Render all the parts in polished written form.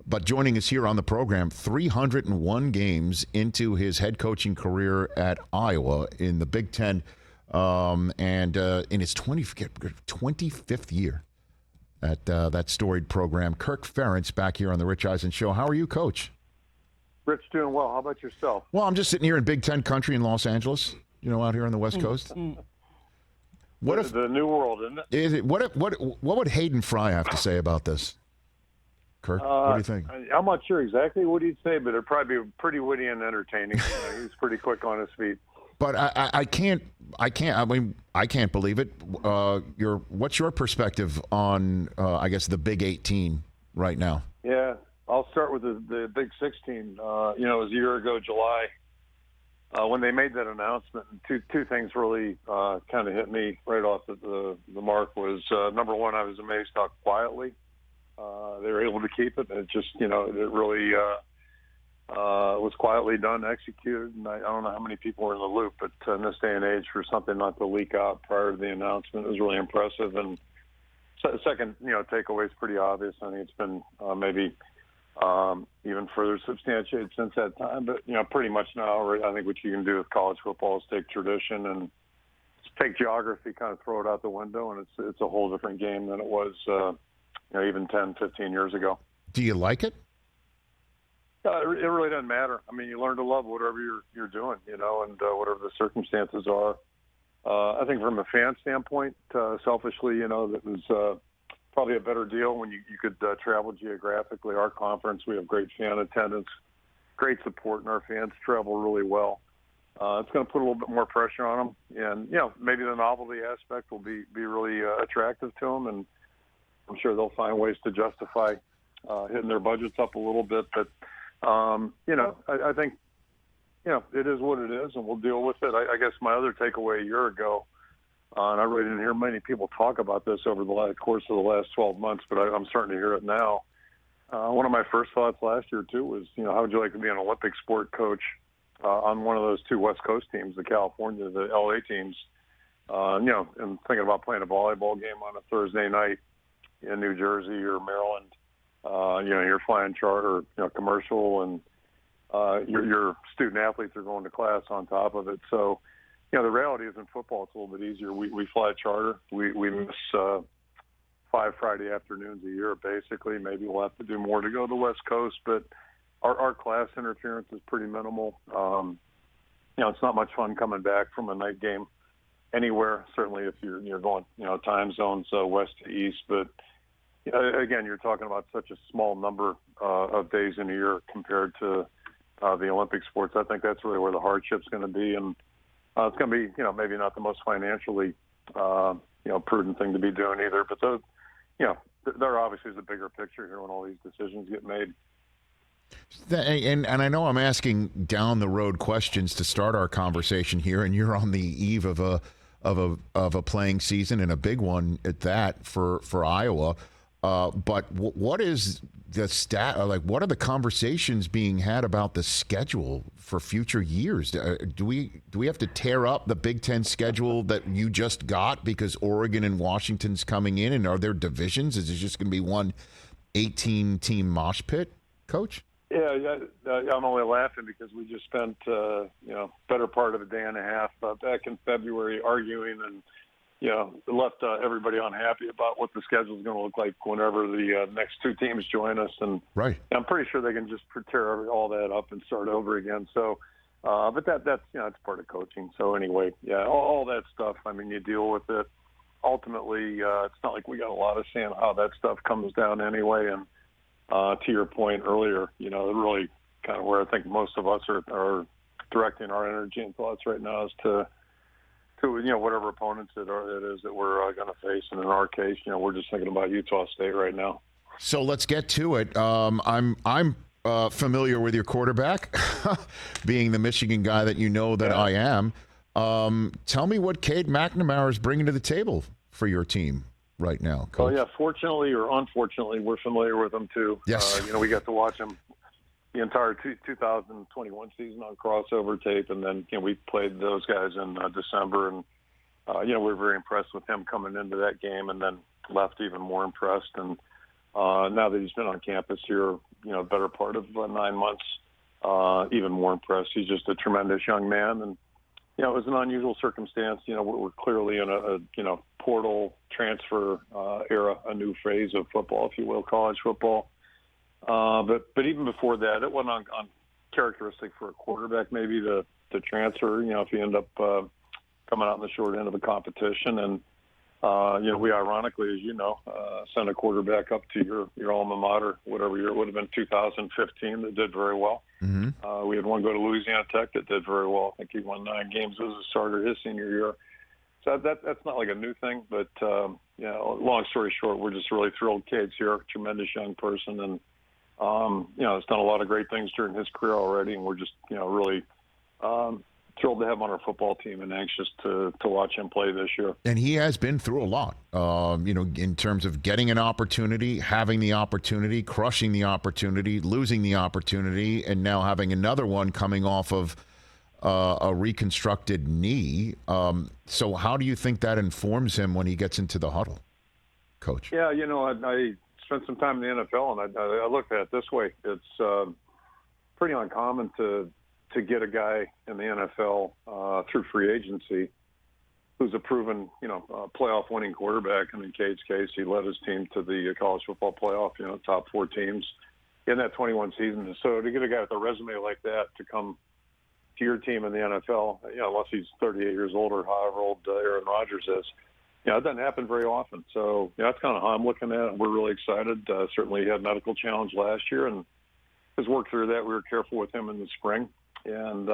but joining us here on the program, 301 games into his head coaching career at Iowa in the Big Ten, and in his 25th year at that storied program. Kirk Ferentz back here on the Rich Eisen Show. How are you, Coach? Rich, doing well. How about yourself? Well, I'm just sitting here in Big Ten country in Los Angeles, out here on the West Coast. What if the new world, isn't it? Is it what would Hayden Fry have to say about this? Kirk, what do you think? I'm not sure exactly what he'd say, but it'd probably be pretty witty and entertaining. He's pretty quick on his feet. But I can't believe it. What's your perspective on I guess the Big 18 right now? Yeah, I'll start with the Big 16. It was a year ago, July, when they made that announcement. Two things really kind of hit me right off the mark. Was number one, I was amazed how quietly they were able to keep it. It just, it really was quietly done, executed, and I don't know how many people were in the loop, but in this day and age, for something not to leak out prior to the announcement was really impressive. And second, takeaway is pretty obvious. I think it's been maybe even further substantiated since that time. But, pretty much now, I think what you can do with college football is take tradition and take geography, kind of throw it out the window, and it's a whole different game than it was even 10, 15 years ago. Do you like it? It really doesn't matter. I mean, you learn to love whatever you're doing, and whatever the circumstances are. I think from a fan standpoint, selfishly, that was probably a better deal when you could travel geographically. Our conference, we have great fan attendance, great support, and our fans travel really well. It's going to put a little bit more pressure on them, and maybe the novelty aspect will be really attractive to them, and I'm sure they'll find ways to justify hitting their budgets up a little bit. But I think it is what it is, and we'll deal with it. I guess my other takeaway a year ago, and I really didn't hear many people talk about this over the course of the last 12 months, but I'm starting to hear it now. One of my first thoughts last year, too, was, how would you like to be an Olympic sport coach on one of those two West Coast teams, the California, the LA teams, and thinking about playing a volleyball game on a Thursday night in New Jersey or Maryland. You're flying charter, commercial, and your student athletes are going to class on top of it. So, the reality is in football, it's a little bit easier. We fly charter. We miss 5 Friday afternoons a year, basically. Maybe we'll have to do more to go to the West Coast, but our class interference is pretty minimal. It's not much fun coming back from a night game anywhere, certainly if you're going, time zones west to east. But, again, you're talking about such a small number of days in a year compared to the Olympic sports. I think that's really where the hardship's going to be. And it's going to be, maybe not the most financially, prudent thing to be doing either. But, there obviously is a bigger picture here when all these decisions get made. And I know I'm asking down the road questions to start our conversation here, and you're on the eve of a playing season, and a big one at that for Iowa. But what is the what are the conversations being had about the schedule for future years? Do we have to tear up the Big Ten schedule that you just got because Oregon and Washington's coming in? And are there divisions? Is it just going to be one 18-team mosh pit, Coach? Yeah, I'm only laughing because we just spent better part of a day and a half back in February arguing and left everybody unhappy about what the schedule is going to look like whenever the next two teams join us. And right. I'm pretty sure they can just tear all that up and start over again. So, but that's it's part of coaching. So anyway, all that stuff. I mean, you deal with it. Ultimately, it's not like we got a lot of say in how that stuff comes down anyway. And to your point earlier, really kind of where I think most of us are directing our energy and thoughts right now is to whatever opponents it is that we're going to face. And in our case, we're just thinking about Utah State right now. So let's get to it. I'm familiar with your quarterback, being the Michigan guy that that I am. Tell me what Cade McNamara is bringing to the table for your team right now, Coach. Well, fortunately or unfortunately, we're familiar with him too. Yes. We got to watch him the entire 2021 season on crossover tape, and then we played those guys in December, and we were very impressed with him coming into that game, and then left even more impressed. And Now that he's been on campus here, better part of 9 months, even more impressed. He's just a tremendous young man, and it was an unusual circumstance. We're clearly in a portal transfer era, a new phase of football, if you will, college football. But even before that, it wasn't on characteristic for a quarterback maybe to transfer. If you end up coming out in the short end of the competition, and we ironically, as sent a quarterback up to your alma mater, whatever year it would have been, 2015, that did very well. Mm-hmm. We had one go to Louisiana Tech that did very well. I think he won 9 games as a starter his senior year. So that's not like a new thing, but long story short, we're just really thrilled Cade's here, tremendous young person, and has done a lot of great things during his career already, and we're just really thrilled to have him on our football team and anxious to watch him play this year. And he has been through a lot, in terms of getting an opportunity, having the opportunity, crushing the opportunity, losing the opportunity, and now having another one coming off of a reconstructed knee. So how do you think that informs him when he gets into the huddle, Coach? Yeah, I spent some time in the NFL, and I looked at it this way. It's pretty uncommon to get a guy in the NFL through free agency who's a proven, playoff winning quarterback. And in Cade's case, he led his team to the college football playoff, top 4 teams in that 21 season. So to get a guy with a resume like that to come to your team in the NFL, unless he's 38 years old or however old Aaron Rodgers is, it doesn't happen very often. So that's kind of how I'm looking at it. We're really excited. Certainly he had a medical challenge last year and has worked through that. We were careful with him in the spring. And,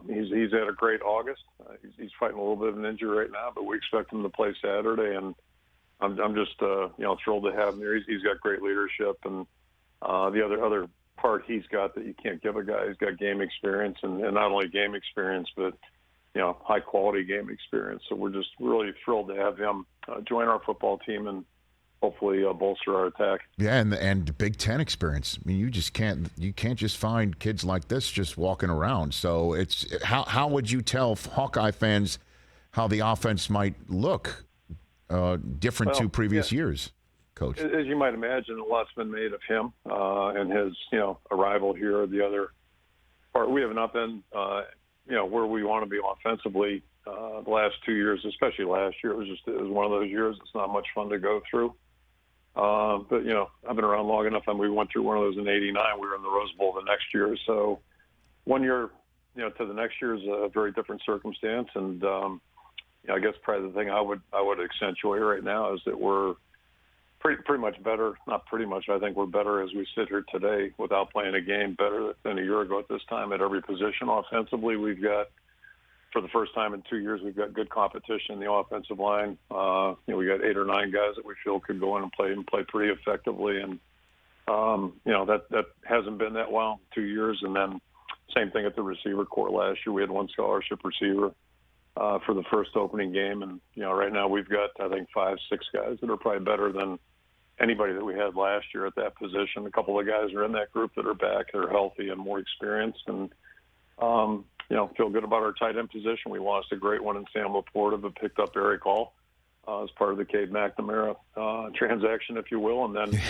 he's had a great August. He's fighting a little bit of an injury right now, but we expect him to play Saturday. And I'm just, thrilled to have him there. He's got great leadership. And the other part he's got that you can't give a guy, he's got game experience, and not only game experience, but, high quality game experience. So we're just really thrilled to have him join our football team and hopefully bolster our attack. Yeah, and Big Ten experience. I mean, you can't just find kids like this just walking around. So it's how would you tell Hawkeye fans how the offense might look different to previous years, Coach? As you might imagine, a lot's been made of him and his arrival here. The other part, we have not been where we want to be offensively the last 2 years, especially last year. It was one of those years it's not much fun to go through. But I've been around long enough, and we went through one of those in '89. We were in the Rose Bowl the next year. So 1 year, to the next year is a very different circumstance. And I guess probably the thing I would accentuate right now is that we're pretty much better. Not pretty much. I think we're better as we sit here today without playing a game better than a year ago at this time at every position. Offensively, we've got, for the first time in 2 years, we've got good competition in the offensive line. We got 8 or 9 guys that we feel could go in and play pretty effectively. And, that hasn't been that well in 2 years. And then same thing at the receiver corps last year. We had 1 scholarship receiver for the first opening game. And, right now we've got, I think, 5, 6 guys that are probably better than anybody that we had last year at that position. A couple of guys are in that group that are back, that are healthy and more experienced. And, feel good about our tight end position. We lost a great one in Sam Laporta, but picked up Eric Hall as part of the Cade McNamara transaction, if you will. And then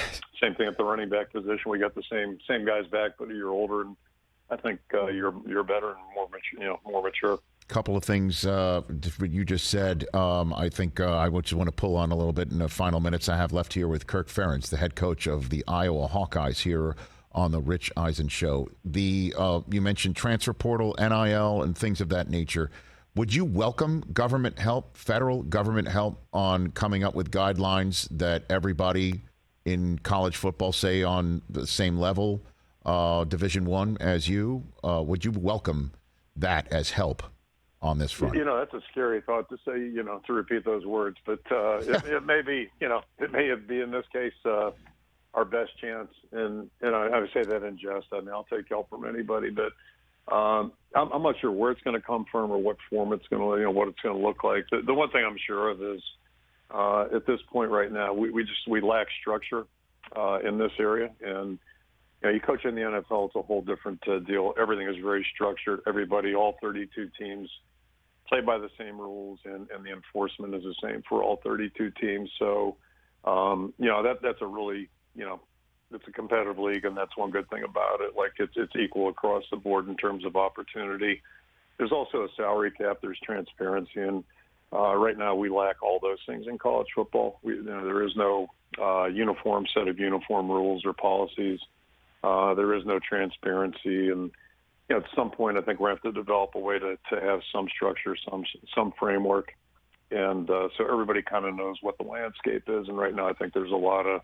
same thing at the running back position. We got the same guys back, but a year older, and I think you're better and more mature. Couple of things you just said. I think I just want to pull on a little bit in the final minutes I have left here with Kirk Ferentz, the head coach of the Iowa Hawkeyes, here on the Rich Eisen Show. You mentioned transfer portal, NIL, and things of that nature. Would you welcome government help, federal government help, on coming up with guidelines that everybody in college football, say on the same level, Division I as you? Would you welcome that as help on this front? That's a scary thought to say, to repeat those words, but it may be, it may be in this case our best chance. And I would say that in jest. I mean, I'll take help from anybody, but I'm not sure where it's going to come from or what form it's going to, what it's going to look like. The one thing I'm sure of is at this point right now, we lack structure in this area. And you coach in the NFL, it's a whole different deal. Everything is very structured. Everybody, all 32 teams, play by the same rules, and the enforcement is the same for all 32 teams. So That's a really, it's a competitive league, and that's one good thing about it. Like it's equal across the board in terms of opportunity. There's also a salary cap. There's transparency, and right now we lack all those things in college football. There is no uniform set of uniform rules or policies. There is no transparency, and at some point, I think we have to develop a way to have some structure, some framework, and so everybody kind of knows what the landscape is. And right now, I think there's a lot of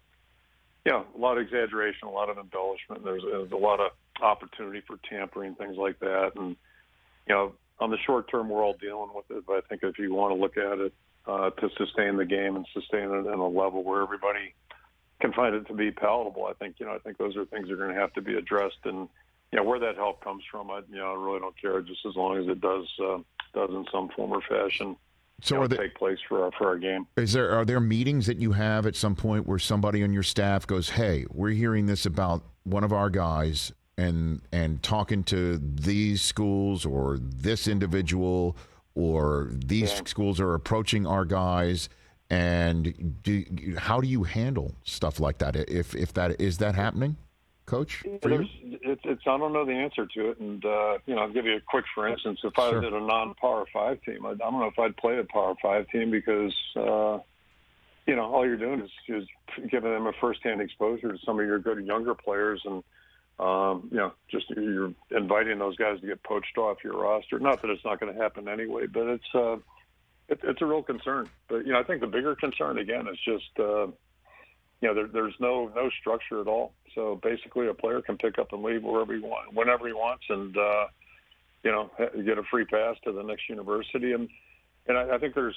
exaggeration, a lot of embellishment. There's a lot of opportunity for tampering, things like that. And on the short term, we're all dealing with it. But I think if you want to look at it to sustain the game and sustain it at a level where everybody can find it to be palatable, I think those are things that are going to have to be addressed. And where that help comes from, I really don't care, just as long as it does in some form or fashion. So take place for our game. Are there meetings that you have at some point where somebody on your staff goes, "Hey, we're hearing this about one of our guys, and talking to these schools or this individual or these schools are approaching our guys," and how do you handle stuff like that? If that is that happening, Coach? I don't know the answer to it, and I'll give you a quick for instance. If I did a non-Power 5 team, I don't know if I'd play a Power 5 team because all you're doing is giving them a first-hand exposure to some of your good younger players, and just you're inviting those guys to get poached off your roster. Not that it's not going to happen anyway, but it's a real concern. But I think the bigger concern again is just there's no structure at all. So basically, a player can pick up and leave wherever he wants, whenever he wants, and get a free pass to the next university. And I think there's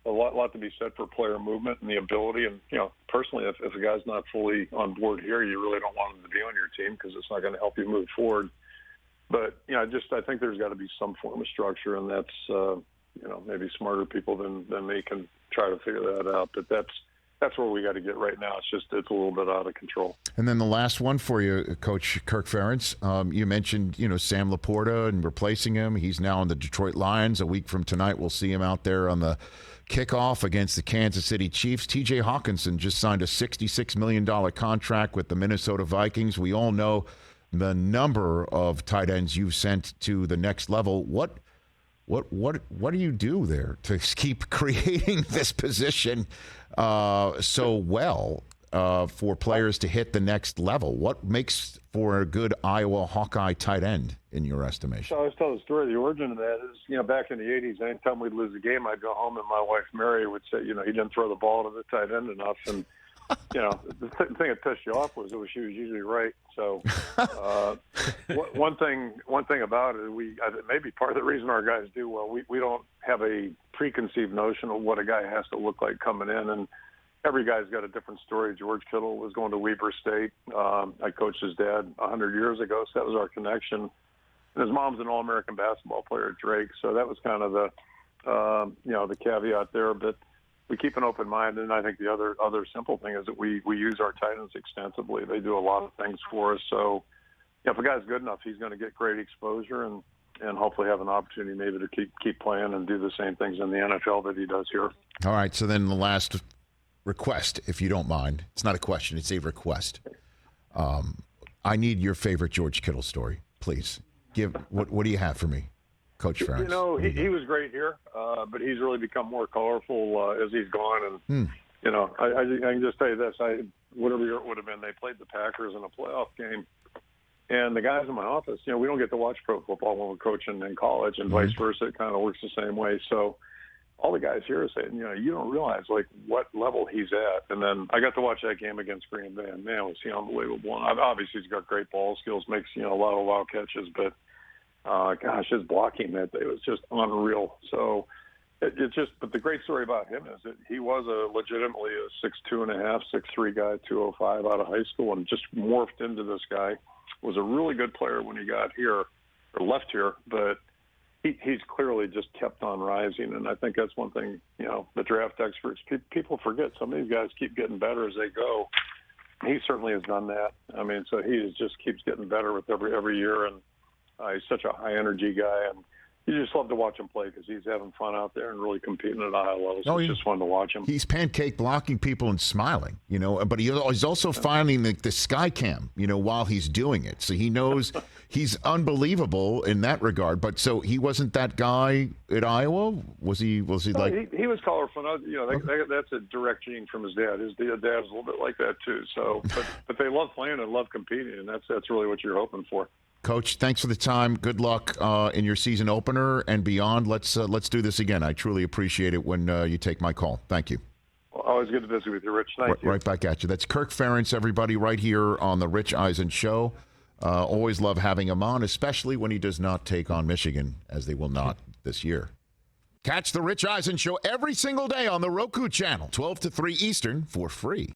a lot to be said for player movement and the ability. And personally, if a guy's not fully on board here, you really don't want him to be on your team because it's not going to help you move forward. But I think there's got to be some form of structure, and that's maybe smarter people than me can try to figure that out. But that's where we got to get right now. It's a little bit out of control. And then the last one for you, Coach Kirk Ferentz. You mentioned, Sam Laporta and replacing him. He's now in the Detroit Lions. A week from tonight, we'll see him out there on the kickoff against the Kansas City Chiefs. TJ Hockenson just signed a $66 million contract with the Minnesota Vikings. We all know the number of tight ends you've sent to the next level. What do you do there to keep creating this position so well for players to hit the next level? What makes for a good Iowa Hawkeye tight end in your estimation? So I always tell the story. The origin of that is, back in the 80s, anytime we'd lose a game, I'd go home and my wife, Mary, would say, he didn't throw the ball to the tight end enough. And, the thing that pissed you off was she was usually right. So one thing about it, maybe part of the reason our guys do well, we don't have a preconceived notion of what a guy has to look like coming in. And every guy's got a different story. George Kittle was going to Weber State. I coached his dad 100 years ago, so that was our connection. And his mom's an All-American basketball player at Drake, so that was kind of the caveat there. But we keep an open mind, and I think the other simple thing is that we use our tight ends extensively. They do a lot of things for us. So if a guy's good enough, he's going to get great exposure and hopefully have an opportunity maybe to keep playing and do the same things in the NFL that he does here. All right, so then the last request, if you don't mind. It's not a question, it's a request. I need your favorite George Kittle story, please. What do you have for me, Coach Ferentz? He was great here, but he's really become more colorful as he's gone. And I can just tell you this: whatever year it would have been, they played the Packers in a playoff game, and the guys in my office, we don't get to watch pro football when we're coaching in college, and vice versa. It kind of works the same way. So all the guys here are saying, you don't realize what level he's at. And then I got to watch that game against Green Bay, and man, was he unbelievable. And obviously, he's got great ball skills, makes a lot of wild catches, but his blocking that day was just unreal. So but the great story about him is that he was legitimately a 6'2.5", 6'3" guy, 205 out of high school, and just morphed into this guy. Was a really good player when he got here or left here, but he's clearly just kept on rising. And I think that's one thing, the draft experts, people forget. Some of these guys keep getting better as they go. He certainly has done that. I mean, so he just keeps getting better with every year. And he's such a high energy guy. And, you just love to watch him play because he's having fun out there and really competing at a high level. So it's just fun to watch him. He's pancake blocking people and smiling, but he's also finding the sky cam, while he's doing it. So he knows he's unbelievable in that regard. But so he wasn't that guy at Iowa? Was he like? He was colorful. That's a direct gene from his dad. His dad's a little bit like that too. So, but they love playing and love competing, and that's really what you're hoping for. Coach, thanks for the time. Good luck in your season opener and beyond. Let's do this again. I truly appreciate it when you take my call. Thank you. Well, always good to visit with you, Rich. Thank you. Right back at you. That's Kirk Ferentz, everybody, right here on the Rich Eisen Show. Always love having him on, especially when he does not take on Michigan, as they will not this year. Catch the Rich Eisen Show every single day on the Roku channel, 12 to 3 Eastern, for free.